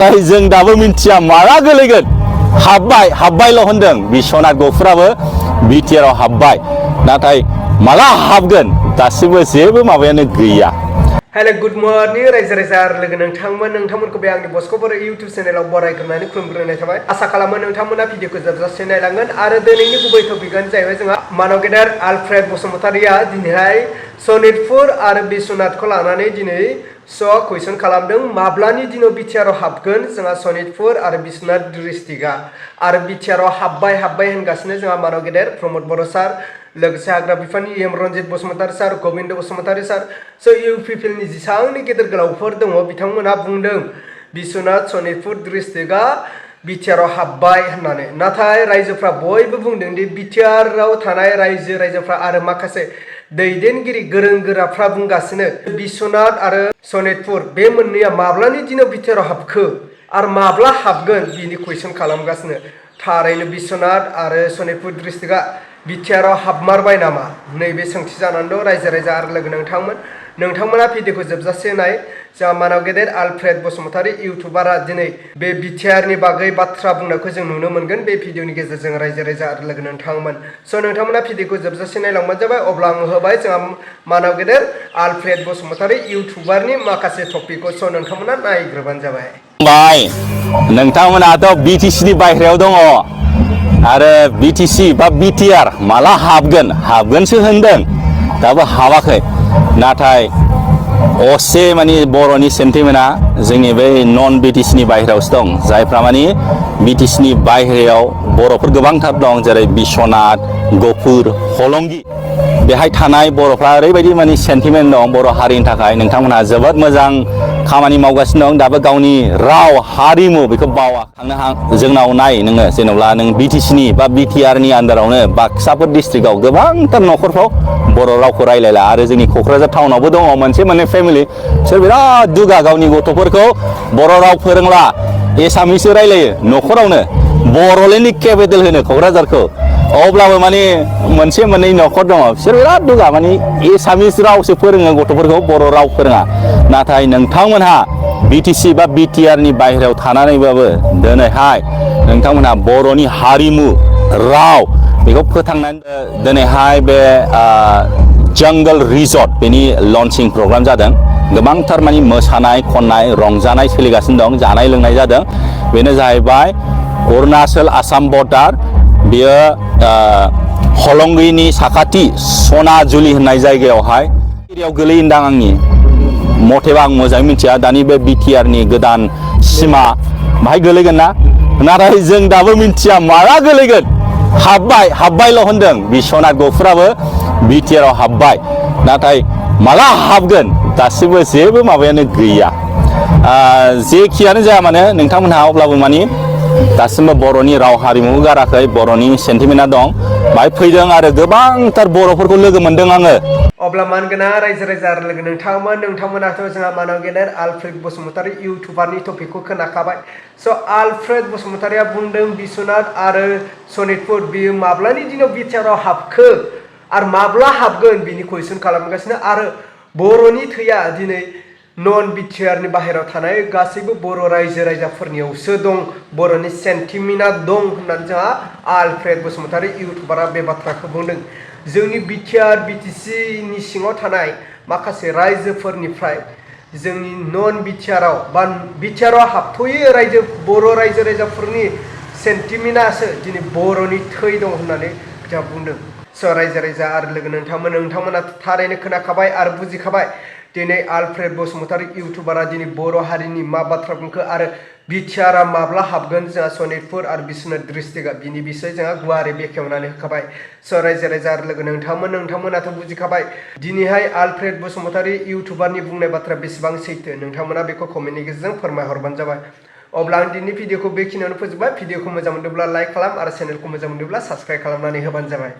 जों दाबो मिन्थिया माला गोलैगोन हाबबायल' होनदों बिश्वनाथ गफुराबो बिटिआरआव हाबबाय नाथाय माला हाबगोन दासिमबो जेबो माबायानो गैया। हेलो गुड मर्निंग रायजो राजा लोगो नोंथांमोनखौ बे आंनि बस्क' बर' इउटिउब चेनेलाव बरायग्रोनानै खुलुमग्रोनाय थाबाय। आसा खालामो नोंथांमोना भिडिअखौ जोबजासे नायलांगोन आरो दिनैनि गुबै टपिकआनो जाहैबाय जोंहा मानव गेदेर आलफ्रेड बसुमतारिया दिनैहाय सनितपुर आरो बिश्वनाथखौ लानानै दिनै कुइसन खालामदों माब्लानि दिनाव बिटिआरआव हाबगोन जोंहा सनितपुर आरो बिश्वनाथ डिस्ट्रिक्टआ आरो बिटिआरआव हाबबाय होनगासिनो जोंहा मानव गेदेर प्रमद बर' सार लोगोसे हाग्रा बिफाननि एम रनजित बसुमतारी सार गोविंद बसुमतारी सार इउपिपिएलनि जेसेबांनि गेदेर गोलावफोर दङ बिथांमोनहा बुंदों बिश्वनाथ सनितपुर डिस्ट्रिक्टआ बिटिआरआव हाबबाय होननानै। नाथाय रायजोफ्रा बयबो बुंदों दि बिटिआरआव थानाय रायजोफ्रा आरो माखासे दैदेनगिरि गोरों गोराफ्रा बुंगासिनो बिश्वनाथ आरो सनितपुर बे मोननैया माब्लानि दिनाव बिटिआरआव हाबखो आरो माब्ला हाबगोन बिनि कुइसन खालामगासिनो। थारैनो बिश्वनाथ आरो सनितपुर डिस्ट्रिक्टआ बिटिआरआव हाबमारबाय नामा नैबे सोंथि जानानै दं। रायजो राजा आरो लोगो नोंथांमोना भिडिअखौ जोबजासे नाय। जोंहा मानव गेदेर आलफ्रेड बसुमतारी इउटुबारा दिनै बे बिटिआरनि बागै बाथ्रा बुंनायखौ जों नुनो मोनगोन बे भिडिअनि गेजेरजों रायजो राजा आरो लोगो नोंथांमोना भिडिअखौ जोबजासे नायलांबानो जाबाय। अब्ला आङो होबाय जोंहा मानव गेदेर आलफ्रेड बसुमतारी इउटुबारनि माखासे टपिकखौ नोंथांमोना नायग्रोबानो जाबाय। नोंथांमोनाथ' बिटिसिनि बायह्रायाव दङ आरो बिटिसि बा बिटिआर माला हाबगोनसो होनदों दाबो हाबाखै। नाथाय असे माने बर'नि सेन्टिमेन्टआ जोंनि बै नन बिटिसिनि बायह्रायावसो दं जायफ्रा माने बिटिसिनि बायह्रायाव बर'फोर गोबांथार दं जेरै बिश्वनाथ गफुर हलंगि बेहाय थानाय बर'फ्रा ओरैबायदि माने सेन्टिमेन्ट दं बर' हारिनि थाखाय नोंथांमोनहा जोबोद मोजां खामानि मावगासिनो दं दाबो गावनि राव हारिमु बेखौ बावा थांनो जोंनाव नाय नोङो जेनेबा नों बिटिसिनि बा बिटिआरनि आन्दारावनो बाक्साफोर डिस्ट्रिक्टआव गोबांथार न'खरफ्राव बर' रावखौ रायलायला आरो जोंनि क'क्राझार टाउनावबो दङ मोनसे मोननै फेमिलि बिसोर बिराद दुगा गावनि गथ'फोरखौ बर' राव फोरोंला एसामिससो रायलायो न'खरावनो बर'लेण्डनि केपिटेल होनो क'क्राझारखौ अब्लाबो माने मोनसे मोननै न'खर दङ बिसोर बिराद दुगा माने एसामिस रावसो फोरोङो गथ'फोरखौ बर' राव फोरोङा। नाथाय नोंथांमोनहा बिटिसि बा बिटिआरनि बायह्रायाव थानानैबाबो दिनैहाय नोंथांमोनहा बर'नि हारिमु राव बेखौ फोथांनानै दिनैहाय बे जंगल रिजर्ट बेनि लन्चिं प्रग्राम जादों गोबांथार माने मोसानाय खननाय रंजानाय सोलिगासिनो दं जानाय लोंनाय जादों बेनो जाहैबाय अरुणाचल आसाम बर्डार बेयो हलंगिनि साखाथि सनाजुलि होननाय जायगायावहाय एरियायाव गोलैयोदां आंनि मथेबा आं मोजाङै मिथिया दानि बे बिटिआरनि गोदान सिमा बाहाय गोलैगोन ना नाथाय जों दाबो मिन्थिया माला गोलैगोन हाबबायल' होनदों बिश्वनाथ गफुराबो बिटिआरआव हाबबाय नाथाय माला हाबगोन दासिमबो जेबो माबायानो गैया। जेखियानो जाया मानो नोंथांमोनहा अब्लाबो माने दासिमबो बर'नि राव हारिमुखौ गाराखै बर'नि सेन्टिमेन्टआ दं बाहाय फैदों आरो गोबांथार बर'फोरखौ लोगो मोनदों आङो। अब्ला मानगोना रायजो राजा आरो लोगो नोंथांमोनाथ' जोंहा मानव गेदेर आलफ्रेड बसुमतारी इउटुबारनि टपिकखौ खोनाखाबाय। आलफ्रेड बसुमतारिया बुंदों बिश्वनाथ आरो सनितपुर बियो माब्लानि दिनाव बिटिआरआव हाबखो आरो माब्ला हाबगोन बिनि कुइसन खालामगासिनो आरो बर'नि थैया दिनै नन बिटिआरनि बाहेरायाव थानाय गासैबो बर' रायजो राजाफोरनियावसो दं बर'नि सेन्टिमेन्टआ दं होननानै जोंहा आलफ्रेड बसुमतारी इउटुबारा बे बाथ्राखौ बुंदों। जोंनि बिटिआर बिटिसिनि सिङाव थानाय माखासे रायजोफोरनिफ्राय जोंनि नन बिटिआरआव बा बिटिआरआव हाबथ'यै बर' रायजो राजाफोरनि सेन्टिमेन्टआसो दिनै बर'नि थै दं होननानै बिथाङा बुंदों। रायजो राजा आरो लोगो नोंथांमोना थारैनो खोनाखाबाय आरो बुजिखाबाय दिनै आलफ्रेड बसुमतारी इउटुबारा दिनै बर' हारिनि मा बाथ्रा बुंखो आरो बिटिआरआ माब्ला हाबगोन जोंहा सनितपुर आरो बिश्वनाथ डिस्ट्रिक्टआ बिनि बिसय जोंहा गुवारै बेखेवनानै होखाबाय। रायजो राजा आरो लोगो नोंथांमोनाथ' बुजिखाबाय दिनैहाय आलफ्रेड बसुमतारी इउटुबारनि बुंनाय बाथ्रा बेसेबां सैथो नोंथांमोना बेखौ कमेन्टनि गेजेरजों फोरमायहरबानो जाबाय। अब्ला आं दिनैनि भिडिअखौ बेखिनियावनो फोजोबबाय। भिडिअखौ मोजां मोनदोंब्ला लाइक खालाम आरो चेनेलखौ मोजां मोनदोंब्ला साबस्क्राइब खालामनानै होबानो जाबाय।